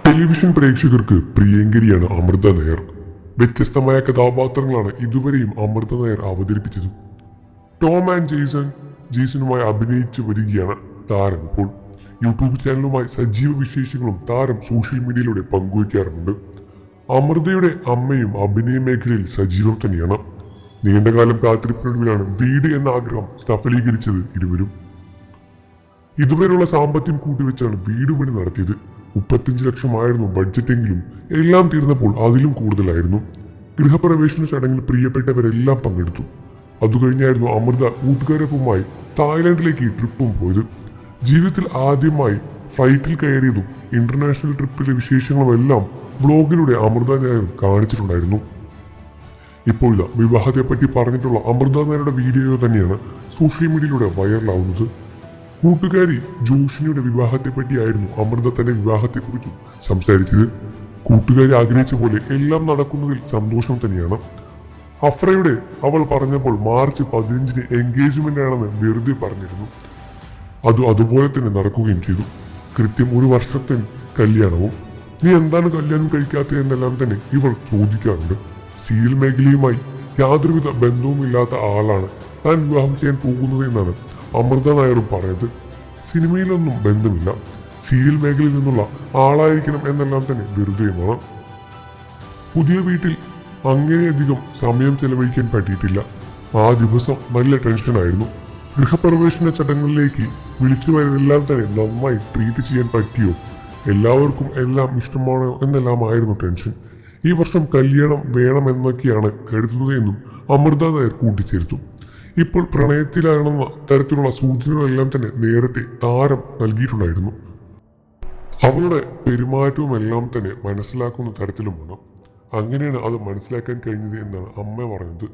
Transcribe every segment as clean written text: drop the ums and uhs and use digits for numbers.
Television പ്രേക്ഷകർക്ക് പ്രിയങ്കരിയാണ് അമൃത നായർ. വ്യത്യസ്തമായ കഥാപാത്രങ്ങളാണ് ഇതുവരെയും അമൃത നായർ അവതരിപ്പിച്ചത്. ടോം ആൻഡ് ജെയ്സണുമായി അഭിനയിച്ചു വരികയാണ് താരം. ഇപ്പോൾ യൂട്യൂബ് ചാനലുമായി സജീവ വിശേഷങ്ങളും താരം സോഷ്യൽ മീഡിയയിലൂടെ പങ്കുവയ്ക്കാറുണ്ട്. അമൃതയുടെ അമ്മയും അഭിനയ മേഖലയിൽ സജീവം തന്നെയാണ്. നീണ്ടകാലം കാത്തിരിപ്പിനൊടുവിലാണ് വീട് എന്ന ആഗ്രഹം സഫലീകരിച്ചത് ഇരുവരും. ഇതുവരെയുള്ള സാമ്പത്തികം കൂട്ടിവെച്ചാണ് വീട് പണി നടത്തിയത്. 35 ലക്ഷമായിരുന്നു ബഡ്ജറ്റെങ്കിലും എല്ലാം തീർന്നപ്പോൾ അതിലും കൂടുതലായിരുന്നു. ഗൃഹപ്രവേശന ചടങ്ങിൽ പ്രിയപ്പെട്ടവരെല്ലാം പങ്കെടുത്തു. അതുകഴിഞ്ഞായിരുന്നു അമൃത കൂട്ടുകാരൊപ്പമായി തായ്ലാൻഡിലേക്ക് ട്രിപ്പും പോയത്. ജീവിതത്തിൽ ആദ്യമായി ഫ്ലൈറ്റിൽ കയറിയതും ഇന്റർനാഷണൽ ട്രിപ്പിലെ വിശേഷങ്ങളും എല്ലാം വ്ളോഗിലൂടെ അമൃത നായർ കാണിച്ചിട്ടുണ്ടായിരുന്നു. ഇപ്പോഴത്തെ വിവാഹത്തെപ്പറ്റി പറഞ്ഞിട്ടുള്ള അമൃത നായരുടെ വീഡിയോ തന്നെയാണ് സോഷ്യൽ മീഡിയയിലൂടെ വൈറലാവുന്നത്. കൂട്ടുകാരി ജോഷിനിയുടെ വിവാഹത്തെപ്പറ്റിയായിരുന്നു അമൃത തന്റെ വിവാഹത്തെക്കുറിച്ചും സംസാരിച്ചത്. കൂട്ടുകാരി ആഗ്രഹിച്ച പോലെ എല്ലാം നടക്കുന്നതിൽ സന്തോഷം തന്നെയാണ്. അഫ്രയുടെ അവൾ പറഞ്ഞപ്പോൾ മാർച്ച് 15 എൻഗേജ്മെന്റ് ആണെന്ന് വെറുതെ പറഞ്ഞിരുന്നു. അതുപോലെ തന്നെ നടക്കുകയും ചെയ്തു. കൃത്യം 1 വർഷത്തെ കല്യാണവും. നീ എന്താണ് കല്യാണം കഴിക്കാത്തത് എന്നെല്ലാം തന്നെ ഇവൾ ചോദിക്കാറുണ്ട്. സീരിയൽ മേഖലയുമായി യാതൊരുവിധ ബന്ധവുമില്ലാത്ത ആളാണ് താൻ വിവാഹം ചെയ്യാൻ പോകുന്നത് എന്നാണ് അമൃത നായരും പറഞ്ഞത്. സിനിമയിലൊന്നും ബന്ധമില്ല, സീരിയൽ മേഖലയിൽ നിന്നുള്ള ആളായിരിക്കണം എന്നെല്ലാം തന്നെ വെറുതെയുമാണ്. പുതിയ വീട്ടിൽ അങ്ങനെയധികം സമയം ചെലവഴിക്കാൻ പറ്റിയിട്ടില്ല. ആ ദിവസം നല്ല ടെൻഷനായിരുന്നു. ഗൃഹപ്രവേശന ചടങ്ങുകളിലേക്ക് വിളിച്ചുവരെല്ലാം തന്നെ നന്നായി ട്രീറ്റ് ചെയ്യാൻ പറ്റിയോ, എല്ലാവർക്കും എല്ലാം ഇഷ്ടമാണോ എന്നെല്ലാമായിരുന്നു ടെൻഷൻ. ഈ വർഷം കല്യാണം വേണമെന്നൊക്കെയാണ് കരുതുന്നത് എന്നും അമൃത നായർ കൂട്ടിച്ചേർത്തു. ഇപ്പോൾ പ്രണയത്തിലാണെന്ന തരത്തിലുള്ള സൂചനകളെല്ലാം തന്നെ നേരത്തെ താരം നൽകിയിട്ടുണ്ടായിരുന്നു. അവളുടെ പെരുമാറ്റവും എല്ലാം തന്നെ മനസ്സിലാക്കുന്ന തരത്തിലുമാണ്. അങ്ങനെയാണ് അത് മനസ്സിലാക്കാൻ കഴിഞ്ഞത് എന്നാണ് അമ്മ പറഞ്ഞത്.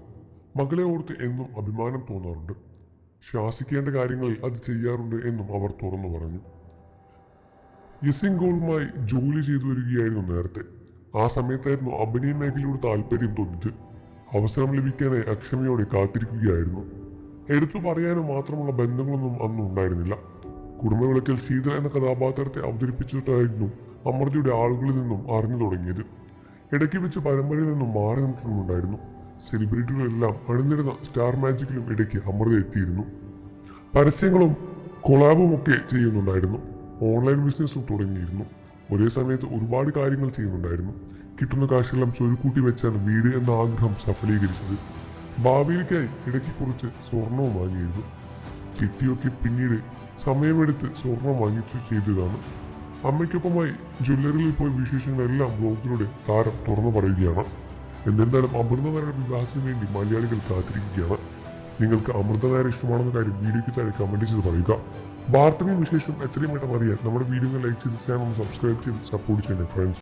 മകളെ ഓർത്ത് എന്നും അഭിമാനം തോന്നാറുണ്ട്. ശ്വാസിക്കേണ്ട കാര്യങ്ങളിൽ അത് ചെയ്യാറുണ്ട് എന്നും അവർ തുറന്നു പറഞ്ഞു. യസിംഗോളുമായി ജോലി ചെയ്തു വരികയായിരുന്നു നേരത്തെ. ആ സമയത്തായിരുന്നു അഭിനയ മേഖലയോട് താല്പര്യം തോന്നിയത്. അവസരം ലഭിക്കാനായി അക്ഷമയോടെ കാത്തിരിക്കുകയായിരുന്നു. എടുത്തു പറയാനും മാത്രമുള്ള ബന്ധങ്ങളൊന്നും അന്നും ഉണ്ടായിരുന്നില്ല. കുടുംബവിളക്കിൽ ശീതൾ എന്ന കഥാപാത്രത്തെ അവതരിപ്പിച്ചിട്ടായിരുന്നു അമൃതയുടെ ആളുകളിൽ നിന്നും അറിഞ്ഞു തുടങ്ങിയത്. ഇടയ്ക്ക് വെച്ച് പരമ്പരയിൽ നിന്നും മാറി നിന്നിട്ടുണ്ടായിരുന്നു. സെലിബ്രിറ്റികളെല്ലാം അണിനിരുന്ന സ്റ്റാർ മാജിക്കിലും ഇടയ്ക്ക് അമൃത എത്തിയിരുന്നു. പരസ്യങ്ങളും കൊളാബും ഒക്കെ ചെയ്യുന്നുണ്ടായിരുന്നു. ഓൺലൈൻ ബിസിനസ്സും തുടങ്ങിയിരുന്നു. ഒരേ സമയത്ത് ഒരുപാട് കാര്യങ്ങൾ ചെയ്യുന്നുണ്ടായിരുന്നു. കിട്ടുന്ന കാശെല്ലാം സ്വരുക്കൂട്ടി വെച്ചാണ് വീട് എന്ന ആഗ്രഹം സഫലീകരിച്ചത്. ഭാവിയിലേക്കായി ഇടയ്ക്ക് കുറച്ച് സ്വർണവും വാങ്ങിയിരുന്നു. കിട്ടിയൊക്കെ പിന്നീട് സമയമെടുത്ത് സ്വർണം വാങ്ങിച്ചു ചെയ്തതാണ്. അമ്മയ്ക്കൊപ്പമായി ജ്വല്ലറിയിൽ പോയ വിശേഷങ്ങളെല്ലാം ബ്ലോഗിലൂടെ താരം തുറന്നു പറയുകയാണ്. എന്നിരുന്നാലും അമൃത നായരുടെ വിവാഹത്തിന് വേണ്ടി മലയാളികൾ കാത്തിരിക്കുകയാണ്. നിങ്ങൾക്ക് അമൃത നായർ ഇഷ്ടമാണെന്ന കാര്യം വീഡിയോയ്ക്ക് താഴെ കമന്റ് ചെയ്ത് പറയുക. വാർത്തകളും വിശേഷം എത്രയും പെട്ടെന്ന് അറിയാൻ നമ്മുടെ വീഡിയോ ലൈക്ക് ചെയ്ത് ചാനൽ സബ്സ്ക്രൈബ് ചെയ്ത് സപ്പോർട്ട് ചെയ്യണം ഫ്രണ്ട്സ്.